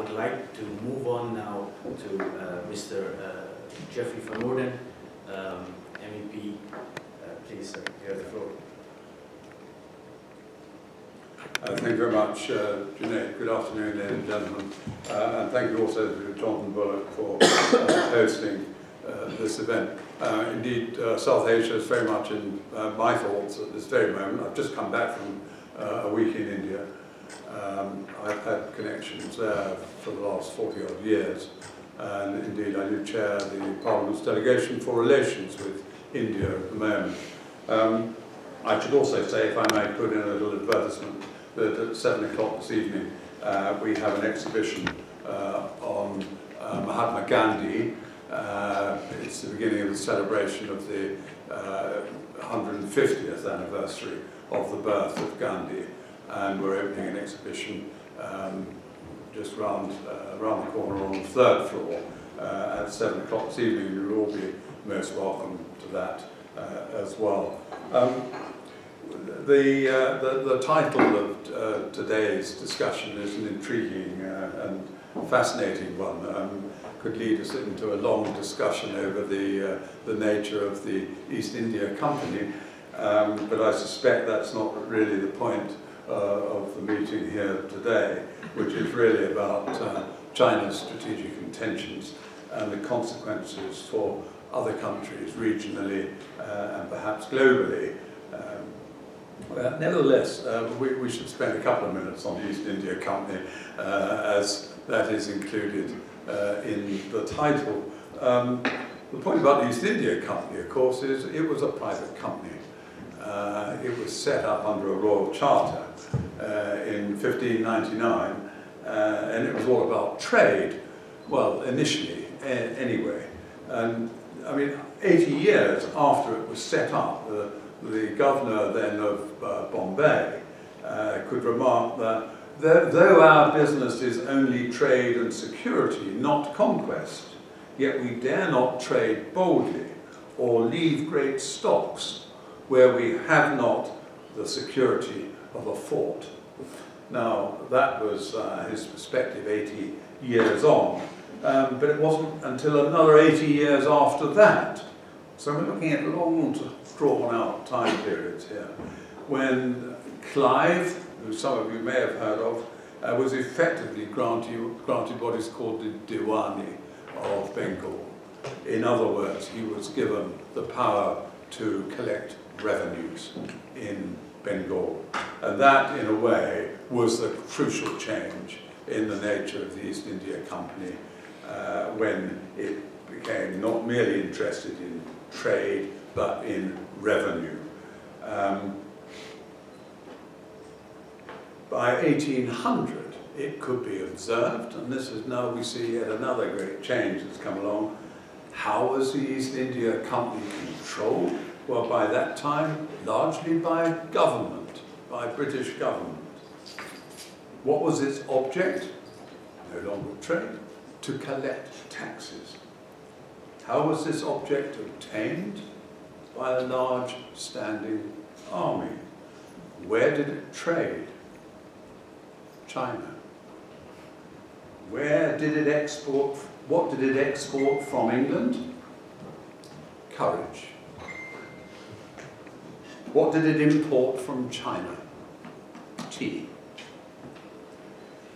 would like to move on now to Mr. Geoffrey Van Orden, MEP. Please, sir, you have the floor. Thank you very much, Junaid. Good afternoon, ladies and gentlemen. And thank you also to Jonathan Bullock for hosting this event. Indeed, South Asia is very much in my thoughts at this very moment. I've just come back from a week in India. I've had connections there for the last 40-odd years. And indeed, I do chair the Parliament's Delegation for Relations with India at the moment. I should also say, if I may put in a little advertisement, that at 7 o'clock this evening we have an exhibition on Mahatma Gandhi. It's the beginning of the celebration of the 150th anniversary of the birth of Gandhi, and we're opening an exhibition just round the corner on the 3rd floor at 7 o'clock this evening. You'll all be most welcome to that as well. The title of today's discussion is an intriguing and fascinating one. Could lead us into a long discussion over the nature of the East India Company, but I suspect that's not really the point of the meeting here today, which is really about China's strategic intentions and the consequences for other countries regionally and perhaps globally. Nevertheless, we should spend a couple of minutes on the East India Company, as that is included in the title. The point about the East India Company, of course, is it was a private company. It was set up under a royal charter in 1599, and it was all about trade, well, initially, anyway. And I mean, 80 years after it was set up, the governor then of Bombay could remark that though our business is only trade and security, not conquest, yet we dare not trade boldly or leave great stocks where we have not the security of a fort. Now, that was his perspective 80 years on, but it wasn't until another 80 years after that. So we're looking at long, drawn-out time periods here, when Clive, who some of you may have heard of, was effectively granted what is called the Diwani of Bengal. In other words, he was given the power to collect revenues in Bengal. And that, in a way, was the crucial change in the nature of the East India Company when it became not merely interested in trade, but in revenue. By 1800, it could be observed, and this is now we see yet another great change that's come along. How was the East India Company controlled? Well, by that time, largely by government, by British government. What was its object? No longer trade, to collect taxes. How was this object obtained? By a large standing army. Where did it trade? China. Where did it export? What did it export from England? Courage. What did it import from China? Tea.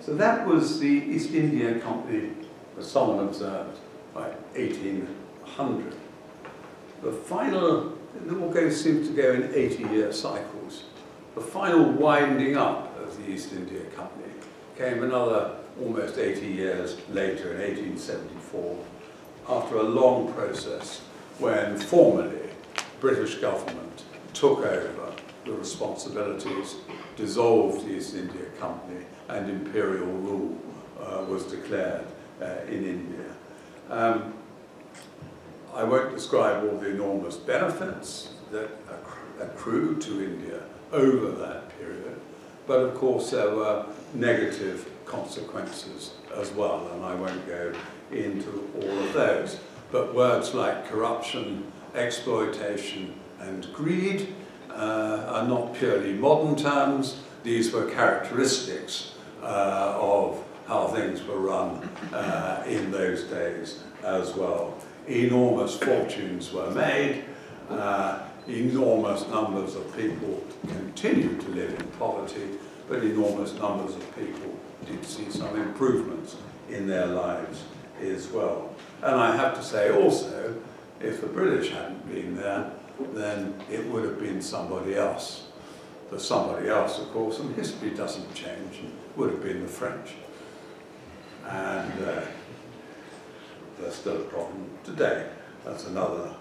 So that was the East India Company, as someone observed, by 1800. The final, it all seems to go in 80-year cycles. The final winding up of the East India Company came another almost 80 years later, in 1874, after a long process when formally British government took over the responsibilities, dissolved the East India Company, and imperial rule was declared in India. I won't describe all the enormous benefits that accrued to India over that period, but of course there were negative consequences as well, and I won't go into all of those. But words like corruption, exploitation, and greed are not purely modern terms. These were characteristics of how things were run in those days as well. Enormous fortunes were made, enormous numbers of people continued to live in poverty, but enormous numbers of people did see some improvements in their lives as well. And I have to say also, if the British hadn't been there, then it would have been somebody else. The somebody else, of course, and history doesn't change, would have been the French. And there's still a problem today. That's another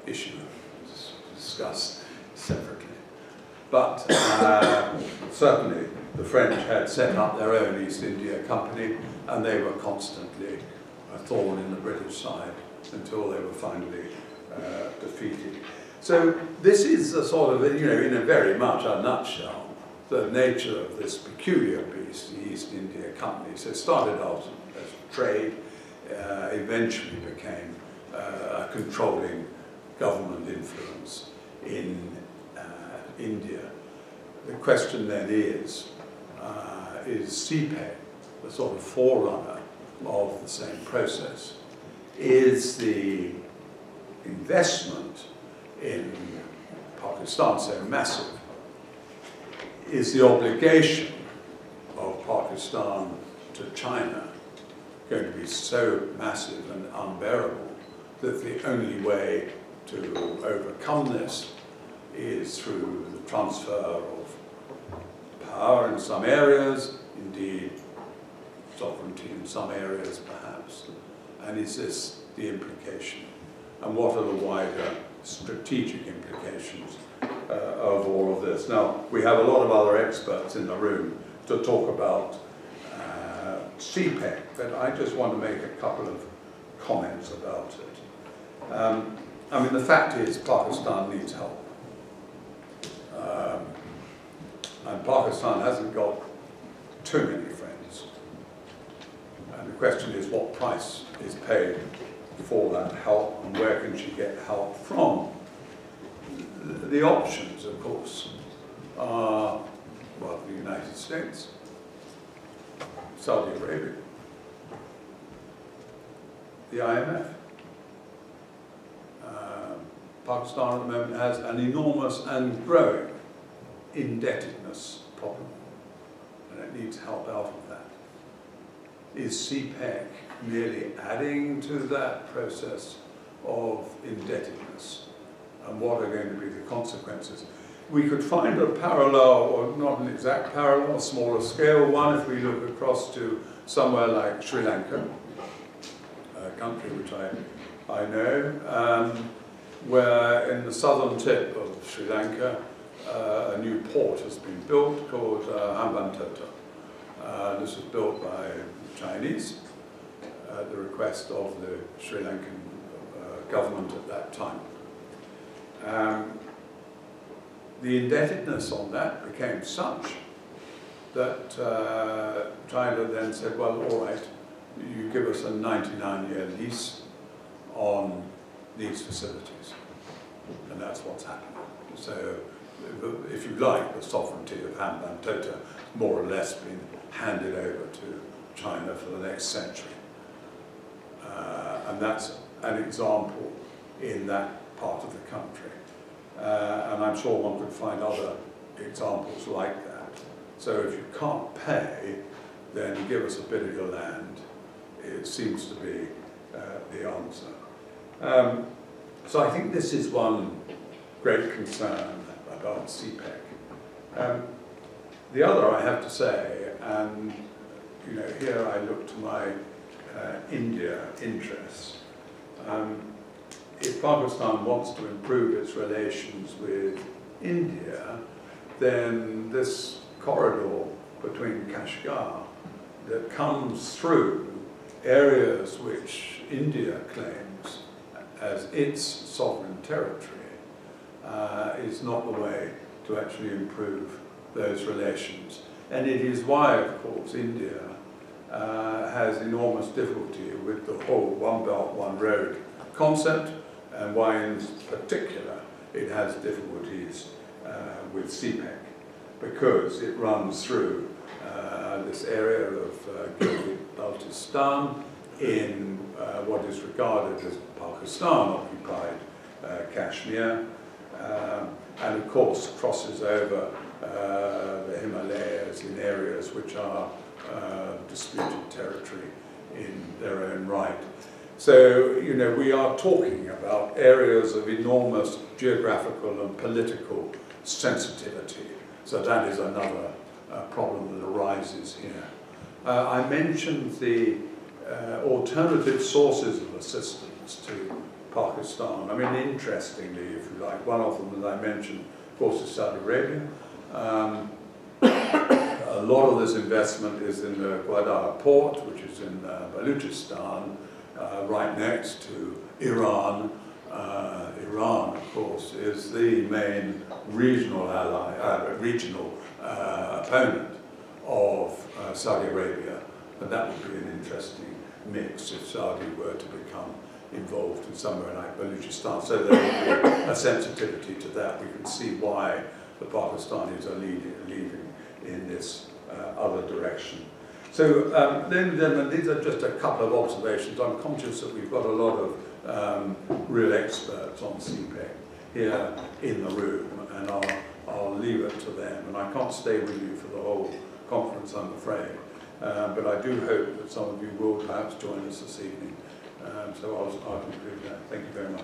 issue to discuss separately. But certainly the French had set up their own East India Company, and they were constantly a thorn in the British side until they were finally defeated. So this is a sort of, you know, in a very much a nutshell, the nature of this peculiar beast, the East India Company. So it started out as trade, eventually became a controlling government influence in India. The question then is CPEC the sort of forerunner of the same process? Is the investment in Pakistan so massive? Is the obligation of Pakistan to China going to be so massive and unbearable that the only way to overcome this is through the transfer of power in some areas, indeed sovereignty in some areas perhaps? And is this the implication? And what are the wider strategic implications of all of this? Now, we have a lot of other experts in the room to talk about CPEC, but I just want to make a couple of comments about it. I mean, the fact is Pakistan needs help. And Pakistan hasn't got too many friends. And the question is what price is paid for that help, and where can she get help from? The options, of course, are, well, the United States, Saudi Arabia, the IMF. Pakistan at the moment has an enormous and growing indebtedness problem, and it needs help out of that. Is CPEC merely adding to that process of indebtedness? And what are going to be the consequences? We could find a parallel, or not an exact parallel, a smaller scale one, if we look across to somewhere like Sri Lanka, a country which I know, where in the southern tip of Sri Lanka, a new port has been built called Hambantota. This was built by the Chinese at the request of the Sri Lankan government at that time. The indebtedness on that became such that China then said, well, all right, you give us a 99-year lease on these facilities. And that's what's happened. So, if you like, the sovereignty of Hambantota has more or less been handed over to China for the next century. And that's an example in that part of the country. And I'm sure one could find other examples like that. So if you can't pay, then give us a bit of your land. It seems to be the answer. So I think this is one great concern about CPEC. The other, I have to say, and you know, here I look to my India interests. If Pakistan wants to improve its relations with India, then this corridor between Kashgar that comes through areas which India claims as its sovereign territory is not the way to actually improve those relations. And it is why, of course, India has enormous difficulty with the whole One Belt, One Road concept, and why in particular it has difficulties with CPEC, because it runs through this area of Gilgit-Baltistan in what is regarded as Pakistan-occupied Kashmir, and of course crosses over the Himalayas in areas which are disputed territory in their own right. So, you know, we are talking about areas of enormous geographical and political sensitivity. So that is another problem that arises here. I mentioned the alternative sources of assistance to Pakistan. I mean, interestingly, if you like, one of them that I mentioned, of course, is Saudi Arabia. A lot of this investment is in the Gwadar port, which is in Balochistan, right next to Iran. Iran, of course, is the main regional ally, regional opponent of Saudi Arabia, and that would be an interesting mix if Saudi were to become involved in somewhere like Balochistan. So there would be a sensitivity to that. We can see why the Pakistanis are leaving in this other direction. So then these are just a couple of observations. I'm conscious that we've got a lot of real experts on CPEC here in the room, and I'll leave it to them. And I can't stay with you for the whole conference, I'm afraid. But I do hope that some of you will perhaps join us this evening. So I'll conclude that. Thank you very much.